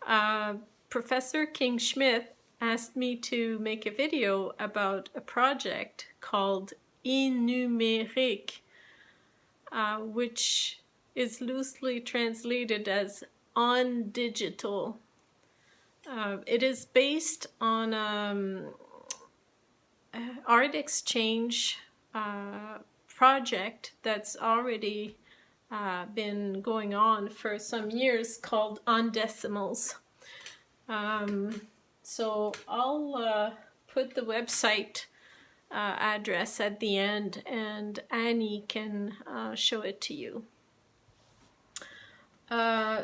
uh, Professor King Schmidt asked me to make a video about a project called Innumérique, which is loosely translated as on digital. It is based on art exchange project that's already been going on for some years called On Decimals. So I'll put the website address at the end, and Annie can show it to you.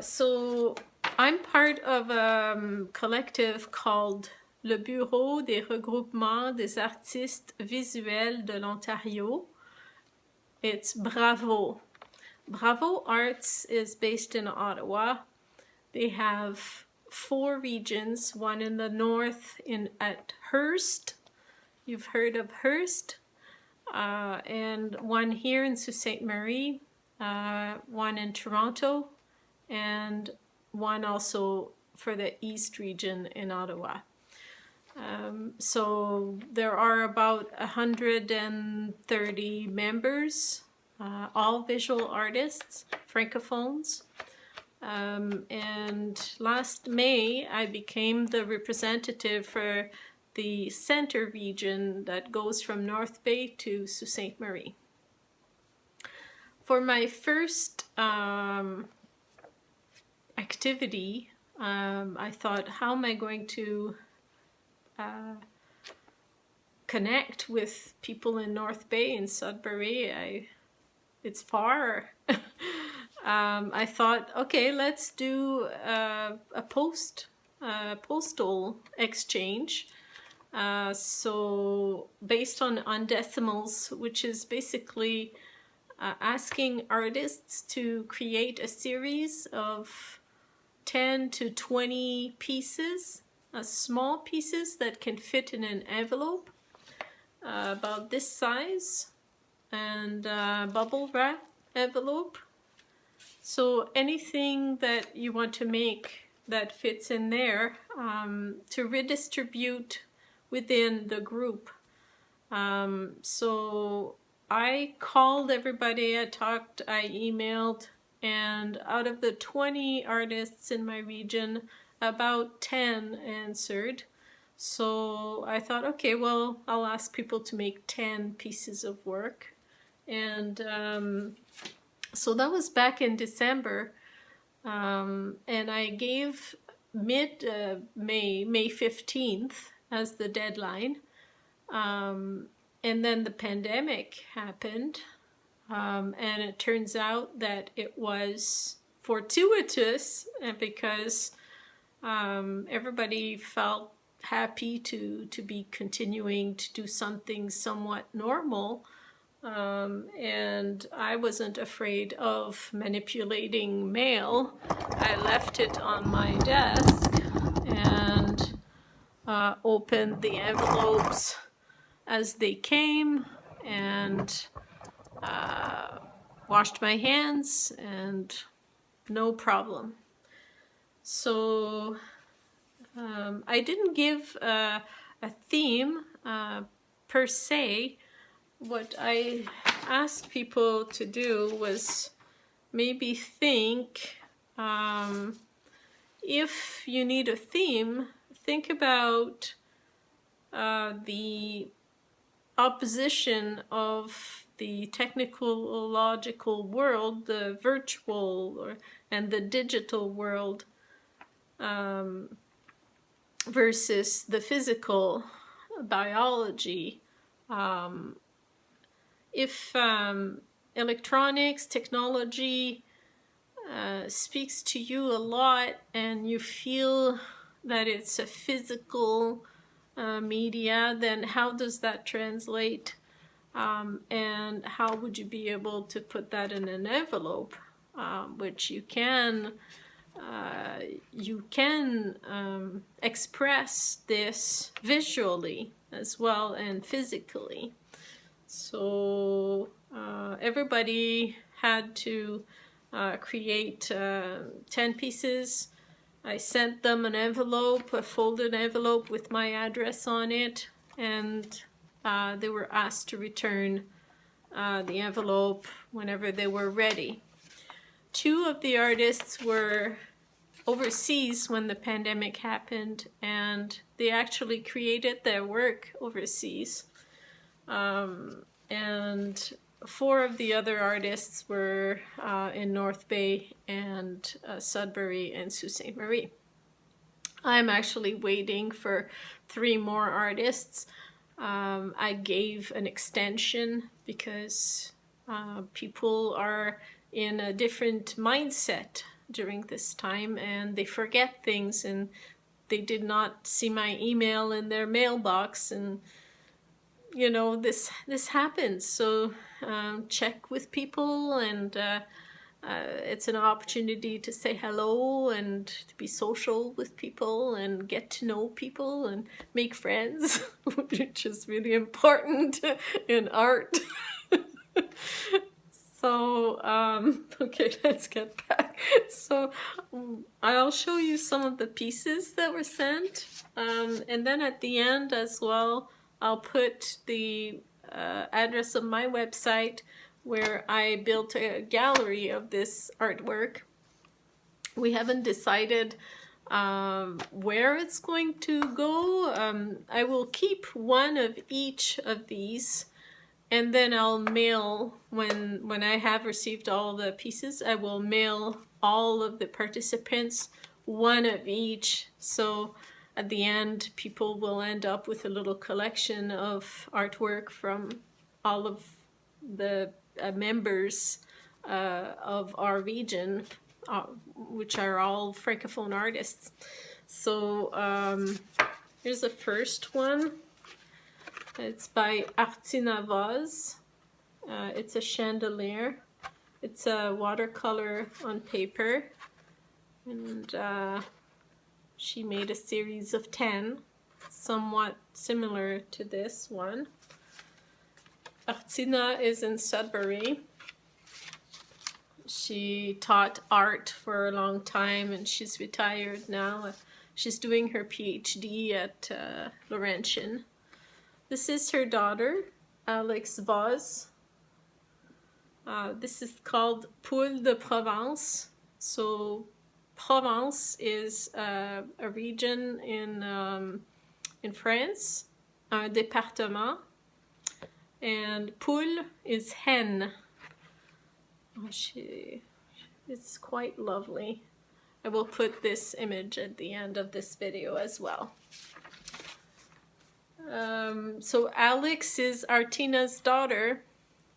So I'm part of a collective called le Bureau des regroupements des artistes visuels de l'Ontario. It's Bravo. Bravo Arts is based in Ottawa. They have 4 regions, one in the north at Hearst. You've heard of Hearst. And one here in Sault Ste. Marie, one in Toronto, and one also for the East region in Ottawa. So there are about 130 members, all visual artists, francophones. And last May, I became the representative for the center region that goes from North Bay to Sault Ste. Marie. For my first activity, I thought, how am I going to connect with people in North Bay and Sudbury? It's far. I thought, okay, let's do a postal exchange. So based on decimals, which is basically asking artists to create a series of 10 to 20 pieces, small pieces that can fit in an envelope about this size, and bubble wrap envelope. So anything that you want to make that fits in there, to redistribute within the group. So I called everybody, I emailed, and out of the 20 artists in my region, about 10 answered. So I thought, okay, well, I'll ask people to make 10 pieces of work. And so that was back in December. And I gave May 15th as the deadline. And then the pandemic happened. And it turns out that it was fortuitous, because everybody felt happy to be continuing to do something somewhat normal. And I wasn't afraid of manipulating mail. I left it on my desk and opened the envelopes as they came, and washed my hands, and no problem. So I didn't give a theme per se. What I asked people to do was maybe think, if you need a theme, think about the opposition of the technological world, the virtual and the digital world, versus the physical biology. If electronics, technology speaks to you a lot, and you feel that it's a physical media, then how does that translate? And how would you be able to put that in an envelope, which you can express this visually as well and physically. So everybody had to create 10 pieces. I sent them an envelope, a folded envelope with my address on it, and they were asked to return the envelope whenever they were ready. 2 of the artists were overseas when the pandemic happened, and they actually created their work overseas. And 4 of the other artists were in North Bay and Sudbury and Sault Ste. Marie. I'm actually waiting for 3 more artists. I gave an extension because people are in a different mindset during this time, and they forget things, and they did not see my email in their mailbox, and you know, this happens. So check with people, and it's an opportunity to say hello and to be social with people and get to know people and make friends, which is really important in art. So, okay, let's get back. So I'll show you some of the pieces that were sent. And then at the end as well, I'll put the address of my website where I built a gallery of this artwork. We haven't decided where it's going to go. I will keep one of each of these, and then I'll mail, when I have received all the pieces, I will mail all of the participants one of each. So at the end, people will end up with a little collection of artwork from all of the members of our region, which are all Francophone artists. So here's the first one. It's by Artina Vaz. It's a chandelier. It's a watercolor on paper, and she made a series of 10, somewhat similar to this one. Artina is in Sudbury. She taught art for a long time, and she's retired now. She's doing her PhD at Laurentian. This is her daughter, Alex Vaz. This is called Poule de Provence. So Provence is a region in France, un département, and Poule is hen. Oh, it's quite lovely. I will put this image at the end of this video as well. So Alex is Artina's daughter,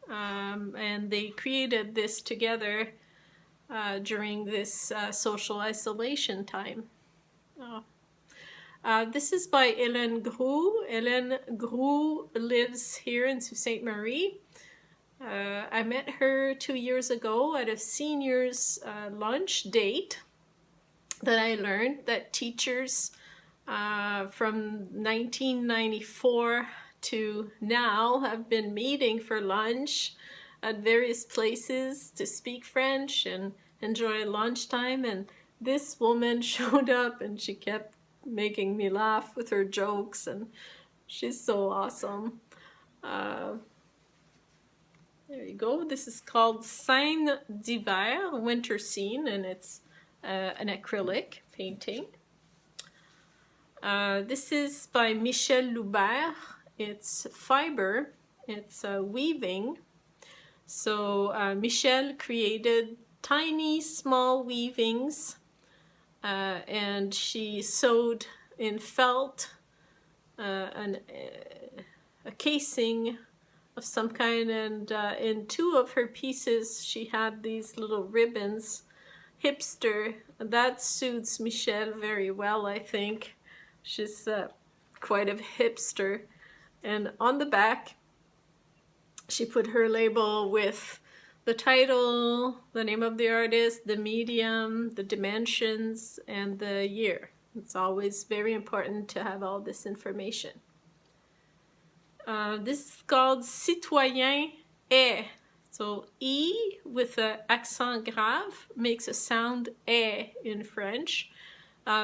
and they created this together during this social isolation time. This is by Hélène Groux. Hélène Groux lives here in Sault Ste. Marie. I met her 2 years ago at a seniors lunch date that I learned that teachers from 1994 to now have been meeting for lunch at various places to speak French and enjoy lunchtime, and this woman showed up and she kept making me laugh with her jokes, and she's so awesome. There you go. This is called Scène d'hiver, winter scene, and it's an acrylic painting. This is by Michel Loubert. It's fiber, it's weaving. So Michel created tiny small weavings, and she sewed in felt a casing of some kind, and in 2 of her pieces she had these little ribbons. Hipster, that suits Michel very well, I think. She's quite a hipster. And on the back, she put her label with the title, the name of the artist, the medium, the dimensions, and the year. It's always very important to have all this information. This is called Citoyen est. So E with an accent grave makes a sound E in French.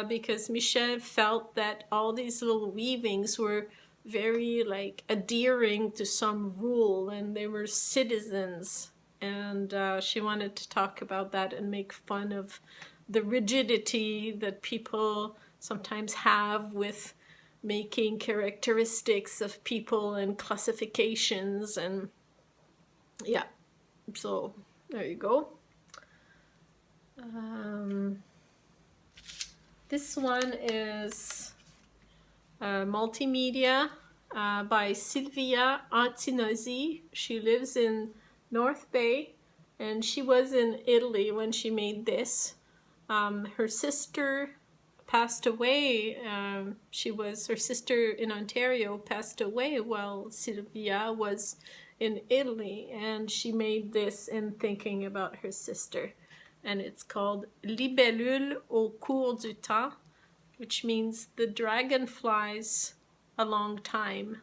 because Michel felt that all these little weavings were very like adhering to some rule, and they were citizens, and she wanted to talk about that and make fun of the rigidity that people sometimes have with making characteristics of people and classifications. And yeah, so there you go. This one is multimedia by Silvia Antinozzi. She lives in North Bay, and she was in Italy when she made this. Her sister passed away. Her sister in Ontario passed away while Silvia was in Italy, and she made this in thinking about her sister. And it's called Libellule au cours du temps, which means the dragonflies a long time.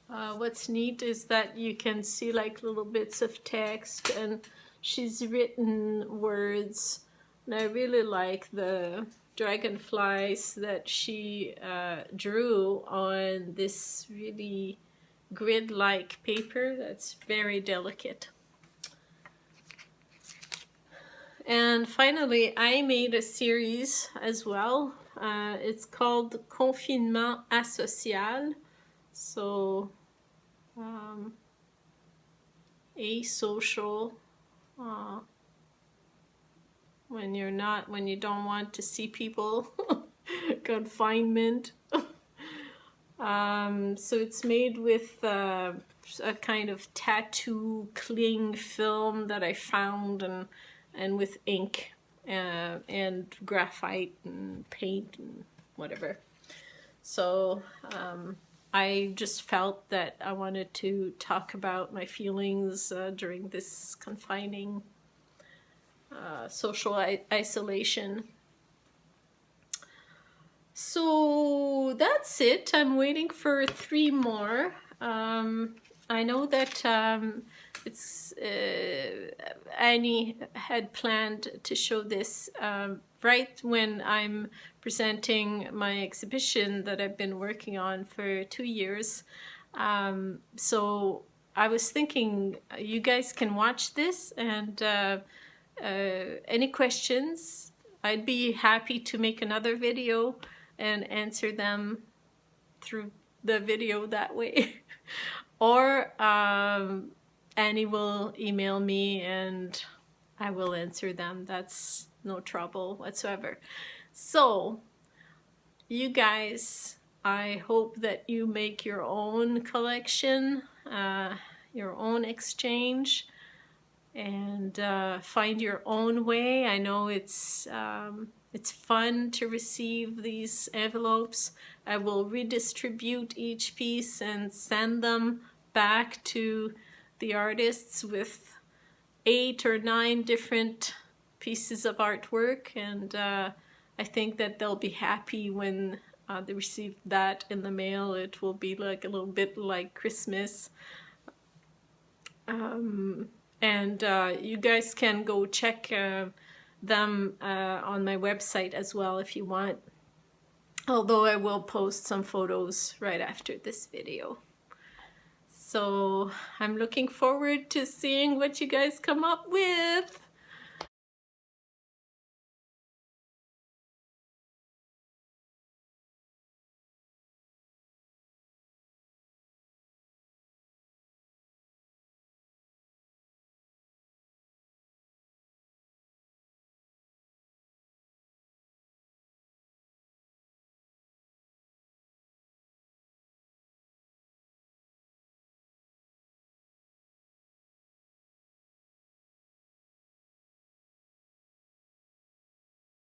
What's neat is that you can see like little bits of text, and she's written words, and I really like the dragonflies that she drew on this really grid-like paper that's very delicate. And finally, I made a series as well. It's called Confinement Asocial. So, asocial, when you don't want to see people. Confinement. So it's made with a kind of tattoo cling film that I found, and with ink and graphite and paint and whatever. So I just felt that I wanted to talk about my feelings during this confining social isolation. So that's it. I'm waiting for 3 more. I know that Annie had planned to show this right when I'm presenting my exhibition that I've been working on for 2 years. So I was thinking you guys can watch this, and any questions, I'd be happy to make another video and answer them through the video that way. Or Annie will email me and I will answer them. That's no trouble whatsoever. So you guys, I hope that you make your own collection, your own exchange, and find your own way. I know it's fun to receive these envelopes. I will redistribute each piece and send them back to the artists with 8 or 9 different pieces of artwork, and I think that they'll be happy when they receive that in the mail. It will be like a little bit like Christmas. And you guys can go check them on my website as well if you want, although I will post some photos right after this video. So I'm looking forward to seeing what you guys come up with.